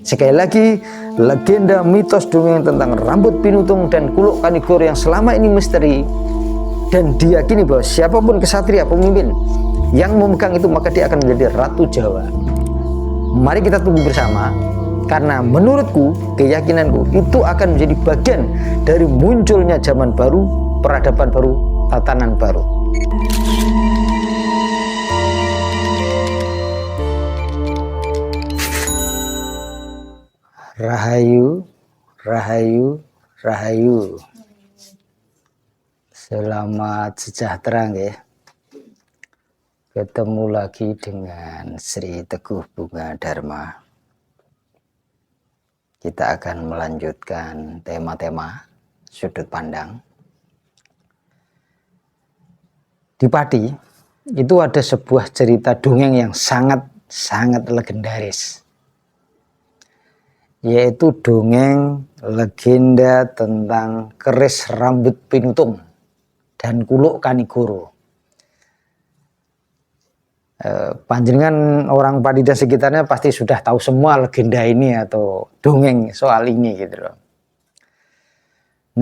Sekali lagi, legenda mitos dongeng tentang rambut pinutung dan kuluk kanigoro yang selama ini misteri dan diyakini bahwa siapapun kesatria pemimpin yang memegang itu maka dia akan menjadi Ratu Jawa. Mari kita tunggu bersama, karena menurutku, keyakinanku itu akan menjadi bagian dari munculnya zaman baru, peradaban baru, tatanan baru. Rahayu, rahayu, rahayu. Selamat sejahtera ya. Ketemu lagi dengan Sri Teguh Bunga Dharma. Kita akan melanjutkan tema-tema sudut pandang. Di Pati itu ada sebuah cerita dongeng yang sangat legendaris, yaitu dongeng legenda tentang keris rambut pinutung dan kuluk kanigoro. Panjenengan orang Pati dan sekitarnya pasti sudah tahu semua legenda ini atau dongeng soal ini gitu loh.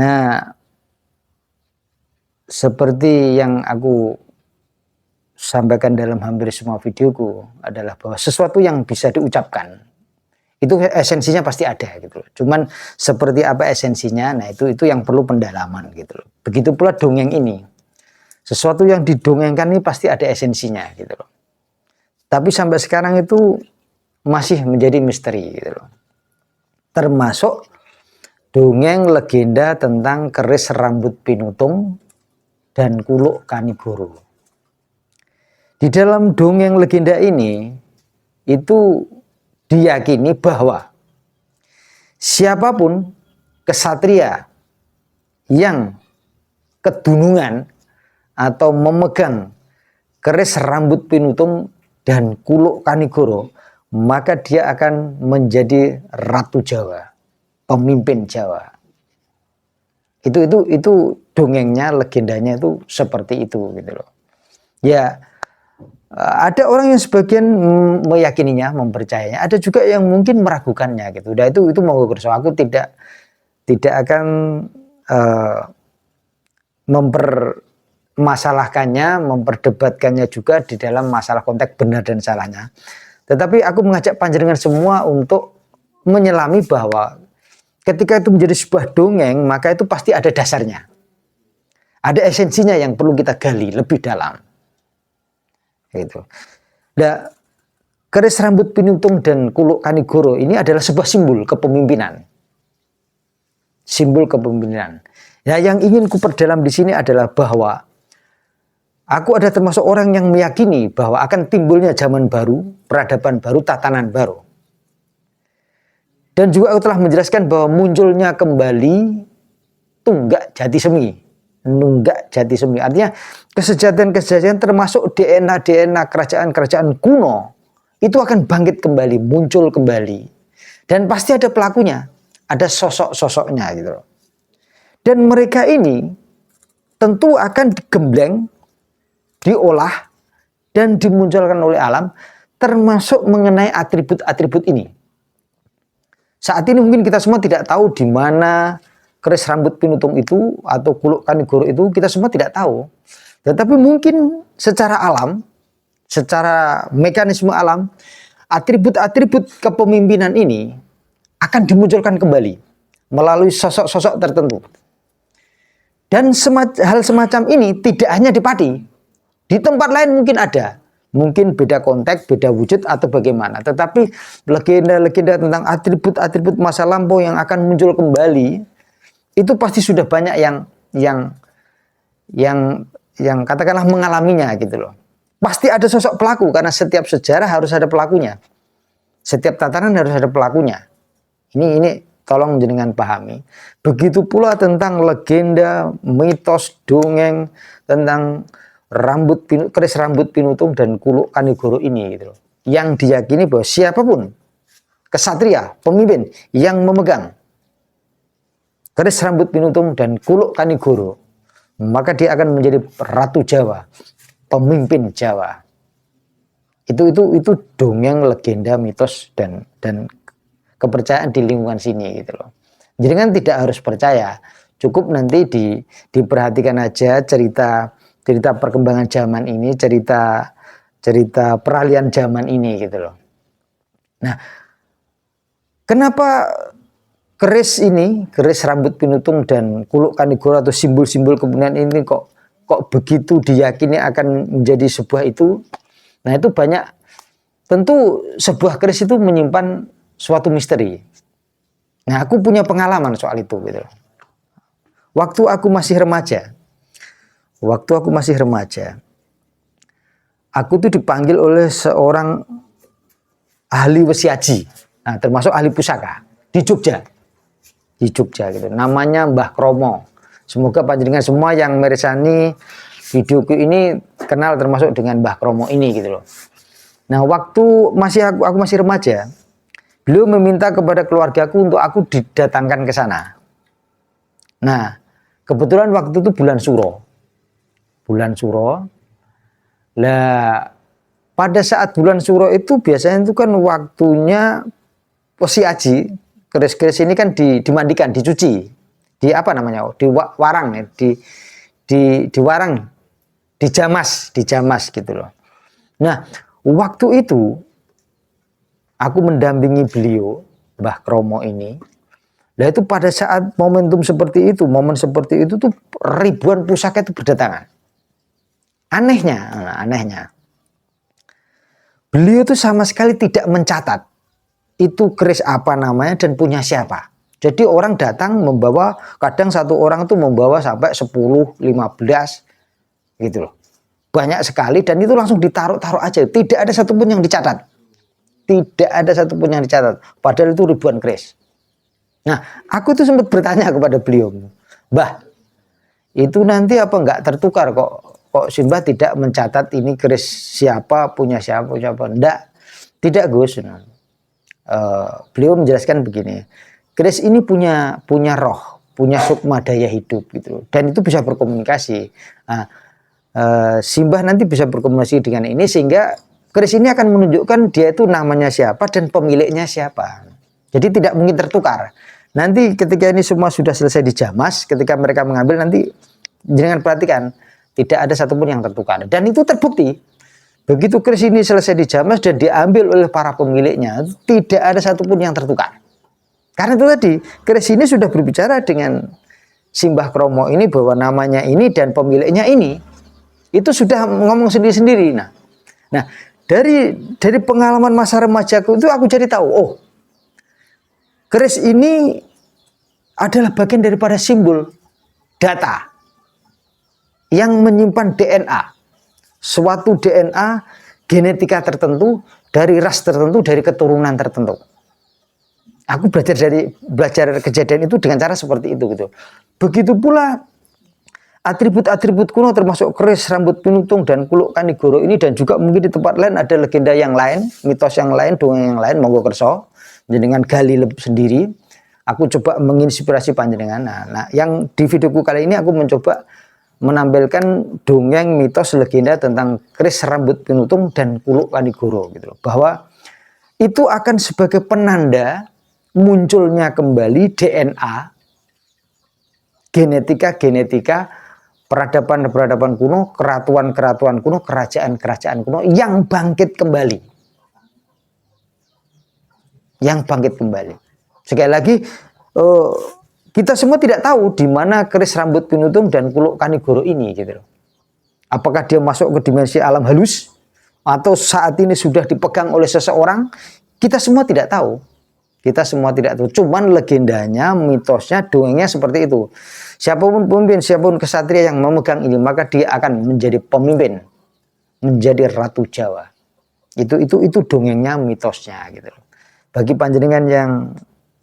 Nah, seperti yang aku sampaikan dalam hampir semua videoku adalah bahwa sesuatu yang bisa diucapkan itu esensinya pasti ada gitu loh. Cuman seperti apa esensinya, nah itu yang perlu pendalaman gitu loh. Begitu pula dongeng ini. Sesuatu yang didongengkan ini pasti ada esensinya gitu loh. Tapi sampai sekarang itu masih menjadi misteri gitu loh. Termasuk dongeng legenda tentang keris rambut pinutung dan kuluk kanigoro. Di dalam dongeng legenda ini itu diyakini bahwa siapapun kesatria yang kedunungan atau memegang keris rambut pinutung dan kuluk kanigoro, maka dia akan menjadi Ratu Jawa, pemimpin Jawa. Itu dongengnya, legendanya itu seperti itu gitu loh. Ya, ada orang yang sebagian meyakininya, mempercayainya, ada juga yang mungkin meragukannya gitu. Dan itu mau kurso, aku tidak akan mempermasalahkannya, memperdebatkannya juga di dalam masalah konteks benar dan salahnya. Tetapi aku mengajak panjenengan semua untuk menyelami bahwa ketika itu menjadi sebuah dongeng, maka itu pasti ada dasarnya. Ada esensinya yang perlu kita gali lebih dalam. Gitu. Nah, keris rambut pinutung dan kuluk kanigoro ini adalah sebuah simbol kepemimpinan. Simbol kepemimpinan. Nah, yang ingin ku perdalam di sini adalah bahwa aku ada termasuk orang yang meyakini bahwa akan timbulnya zaman baru, peradaban baru, tatanan baru. Dan juga aku telah menjelaskan bahwa munculnya kembali Tunggak Jati Semi. Nunggak Jati Semi. Artinya kesejahteraan termasuk DNA kerajaan-kerajaan kuno itu akan bangkit kembali, muncul kembali. Dan pasti ada pelakunya, ada sosok-sosoknya gitu loh. Dan mereka ini tentu akan digembleng, diolah, dan dimunculkan oleh alam, termasuk mengenai atribut-atribut ini. Saat ini mungkin kita semua tidak tahu di mana keris rambut pinutung itu atau kuluk kanigoro itu, kita semua tidak tahu. Tetapi mungkin secara alam, secara mekanisme alam, atribut-atribut kepemimpinan ini akan dimunculkan kembali melalui sosok-sosok tertentu. Dan hal semacam ini tidak hanya di Pati, di tempat lain mungkin ada. Mungkin beda konteks, beda wujud atau bagaimana. Tetapi legenda-legenda tentang atribut-atribut masa lampau yang akan muncul kembali itu pasti sudah banyak yang katakanlah mengalaminya gitu loh. Pasti ada sosok pelaku karena setiap sejarah harus ada pelakunya. Setiap tatanan harus ada pelakunya. Ini tolong jenengan pahami. Begitu pula tentang legenda, mitos, dongeng tentang keris rambut pinutung dan kuluk kanigoro ini gitu loh. Yang diyakini bahwa siapapun kesatria, pemimpin yang memegang keris rambut pinutung dan kuluk kanigoro, maka dia akan menjadi Ratu Jawa, pemimpin Jawa. Itu dongeng, legenda, mitos dan kepercayaan di lingkungan sini gitu loh. Jadi kan tidak harus percaya, cukup nanti diperhatikan aja cerita perkembangan zaman ini, cerita peralihan zaman ini gitu loh. Nah, kenapa keris rambut pinutung dan kuluk kanigoro atau simbol-simbol kemudian ini kok begitu diyakini akan menjadi sebuah itu? Nah, itu banyak, tentu sebuah keris itu menyimpan suatu misteri. Nah, aku punya pengalaman soal itu gitu. Waktu aku masih remaja, aku tuh dipanggil oleh seorang ahli wesiaji, nah, termasuk ahli pusaka di Jogja gitu. Namanya Mbah Kromo. Semoga panjenengan semua yang meresani videoku ini kenal termasuk dengan Mbah Kromo ini gitu loh. Nah, waktu aku masih remaja, beliau meminta kepada keluargaku untuk aku didatangkan ke sana. Nah, kebetulan waktu itu bulan Suro. Lah, pada saat bulan Suro itu biasanya itu kan waktunya wesiaji. Keris-keris ini kan dimandikan, dicuci, di warang ya, di warang, dijamas gitu loh. Nah, waktu itu aku mendampingi beliau, Mbah Kromo ini. Nah, itu pada saat momen seperti itu tuh ribuan pusaka itu berdatangan. Anehnya, beliau tuh sama sekali tidak mencatat itu keris apa namanya dan punya siapa. Jadi orang datang membawa, kadang satu orang tuh membawa sampai 10, 15 gitu loh. Banyak sekali dan itu langsung ditaruh aja. Tidak ada satupun yang dicatat. Padahal itu ribuan keris. Nah, aku tuh sempat bertanya kepada beliau, Mbah, itu nanti apa enggak tertukar kok Simbah tidak mencatat ini keris siapa, punya siapa. Tidak Gus. Beliau menjelaskan begini, keris ini punya roh, punya sukma daya hidup gitu, dan itu bisa berkomunikasi. Nah, Simbah nanti bisa berkomunikasi dengan ini sehingga keris ini akan menunjukkan dia itu namanya siapa dan pemiliknya siapa. Jadi tidak mungkin tertukar. Nanti ketika ini semua sudah selesai dijamas, ketika mereka mengambil nanti jangan perhatikan tidak ada satupun yang tertukar, dan itu terbukti. Begitu keris ini selesai dijamas dan diambil oleh para pemiliknya, tidak ada satupun yang tertukar. Karena itu tadi, keris ini sudah berbicara dengan Simbah Kromo ini bahwa namanya ini dan pemiliknya ini, itu sudah ngomong sendiri-sendiri. Nah, dari pengalaman masa remajaku itu aku jadi tahu, oh, keris ini adalah bagian daripada simbol data yang menyimpan DNA. Suatu DNA genetika tertentu dari ras tertentu, dari keturunan tertentu. Aku belajar kejadian itu dengan cara seperti itu gitu. Begitu pula atribut-atribut kuno termasuk keris rambut pinutung dan kuluk kanigoro ini, dan juga mungkin di tempat lain ada legenda yang lain, mitos yang lain, dongeng yang lain, monggo kerso jenengan gali sendiri. Aku coba menginspirasi panjenengan. Nah, yang di videoku kali ini aku mencoba menampilkan dongeng, mitos, legenda tentang keris rambut pinutung dan kuluk kanigoro gitu loh. Bahwa itu akan sebagai penanda munculnya kembali DNA, genetika peradaban kuno, keratuan kuno, kerajaan kuno yang bangkit kembali. Sekali lagi, kita semua tidak tahu di mana keris rambut pinutung dan kuluk kanigoro ini gitu loh. Apakah dia masuk ke dimensi alam halus atau saat ini sudah dipegang oleh seseorang? Kita semua tidak tahu. Cuman legendanya, mitosnya, dongengnya seperti itu. Siapapun pemimpin, siapapun kesatria yang memegang ini, maka dia akan menjadi pemimpin, menjadi ratu Jawa. Itu dongengnya, mitosnya gitu loh. Bagi panjenengan yang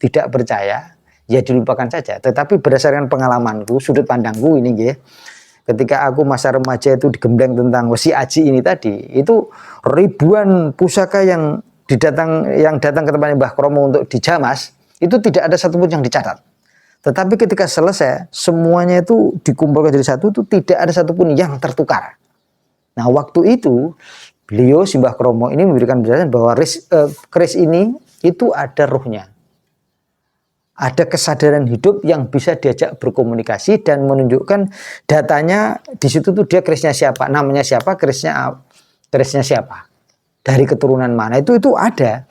tidak percaya, ya dilupakan saja. Tetapi berdasarkan pengalamanku, sudut pandangku ini ya, ketika aku masa remaja itu digembleng tentang wesi aji ini tadi, itu ribuan pusaka yang datang ke tempatnya Mbah Kromo untuk dijamas, itu tidak ada satupun yang dicatat. Tetapi ketika selesai, semuanya itu dikumpulkan jadi satu, itu tidak ada satupun yang tertukar. Nah, waktu itu beliau Simbah Kromo ini memberikan penjelasan bahwa keris ini itu ada ruhnya. ada kesadaran hidup yang bisa diajak berkomunikasi dan menunjukkan datanya di situ tuh dia kerisnya siapa, namanya siapa, kerisnya siapa, dari keturunan mana, itu ada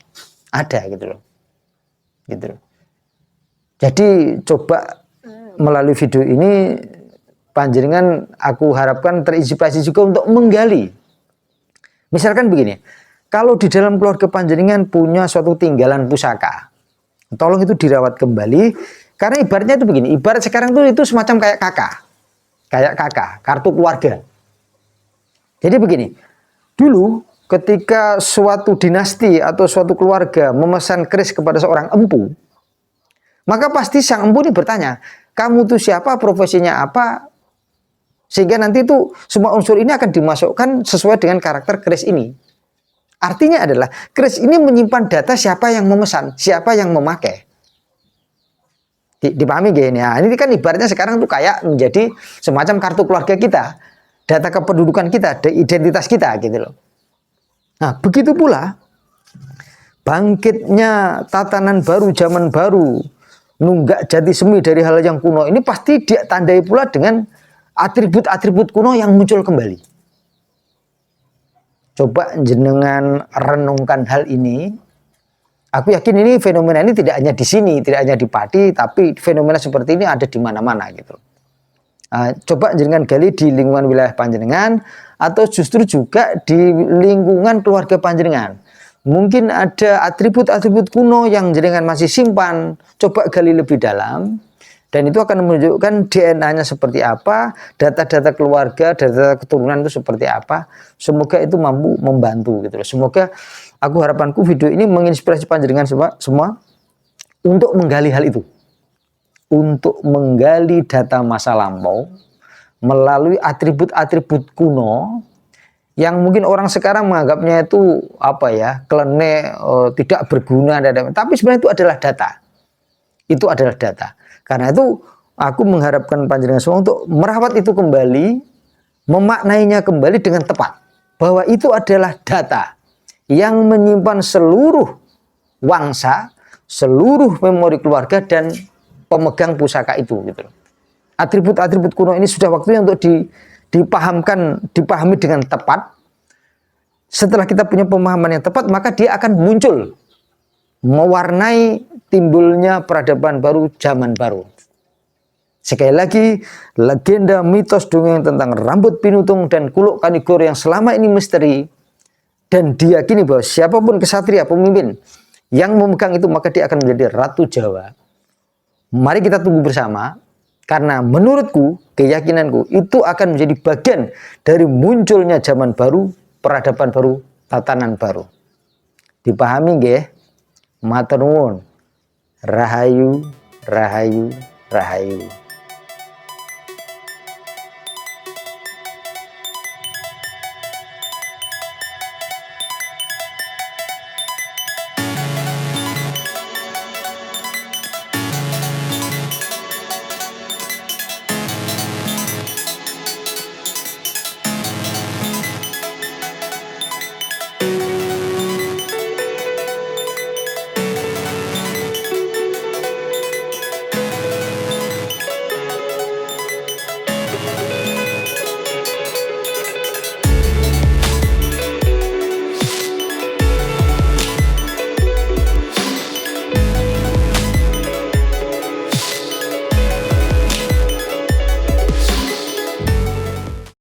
gitu loh. Gitu loh. Jadi coba melalui video ini panjenengan aku harapkan terinspirasi juga untuk menggali. Misalkan begini, kalau di dalam keluarga panjenengan punya suatu tinggalan pusaka, tolong itu dirawat kembali, karena ibaratnya itu begini, ibarat sekarang tuh itu semacam kayak kakak, kartu keluarga. Jadi begini, dulu ketika suatu dinasti atau suatu keluarga memesan keris kepada seorang empu, maka pasti sang empu ini bertanya, kamu tuh siapa, profesinya apa, sehingga nanti itu semua unsur ini akan dimasukkan sesuai dengan karakter keris ini. Artinya adalah keris ini menyimpan data siapa yang memesan, siapa yang memakai. Dipahami gini ya? Ini kan ibaratnya sekarang tuh kayak menjadi semacam kartu keluarga kita, data kependudukan kita, identitas kita gitu loh. Nah, begitu pula bangkitnya tatanan baru, zaman baru, nunggak jati semi dari hal yang kuno ini pasti ditandai pula dengan atribut-atribut kuno yang muncul kembali. Coba jenengan renungkan hal ini. Aku yakin ini fenomena ini tidak hanya di sini, tidak hanya di Pati, tapi fenomena seperti ini ada di mana-mana gitu. Coba jenengan gali di lingkungan wilayah panjenengan atau justru juga di lingkungan keluarga panjenengan. Mungkin ada atribut-atribut kuno yang jenengan masih simpan, coba gali lebih dalam, dan itu akan menunjukkan DNA-nya seperti apa, data-data keluarga, data keturunan itu seperti apa. Semoga itu mampu membantu gitu loh. Semoga harapanku video ini menginspirasi panjenengan semua untuk menggali hal itu. Untuk menggali data masa lampau melalui atribut-atribut kuno yang mungkin orang sekarang menganggapnya itu apa ya, klenek, tidak berguna, tapi sebenarnya itu adalah data. Itu adalah data. Karena itu aku mengharapkan panjenengan semua untuk merawat itu kembali, memaknainya kembali dengan tepat, bahwa itu adalah data yang menyimpan seluruh wangsa, seluruh memori keluarga dan pemegang pusaka itu gitu. Atribut-atribut kuno ini sudah waktunya untuk dipahami dengan tepat. Setelah kita punya pemahaman yang tepat, maka dia akan muncul mewarnai timbulnya peradaban baru, zaman baru. Sekali lagi, legenda mitos dongeng tentang rambut pinutung dan kuluk kanigor yang selama ini misteri dan diyakini bahwa siapapun kesatria pemimpin yang memegang itu maka dia akan menjadi Ratu Jawa. Mari kita tunggu bersama. Karena menurutku, keyakinanku, itu akan menjadi bagian dari munculnya zaman baru, peradaban baru, tatanan baru. Dipahami nggih? Matur nuwun. Rahayu, rahayu, rahayu.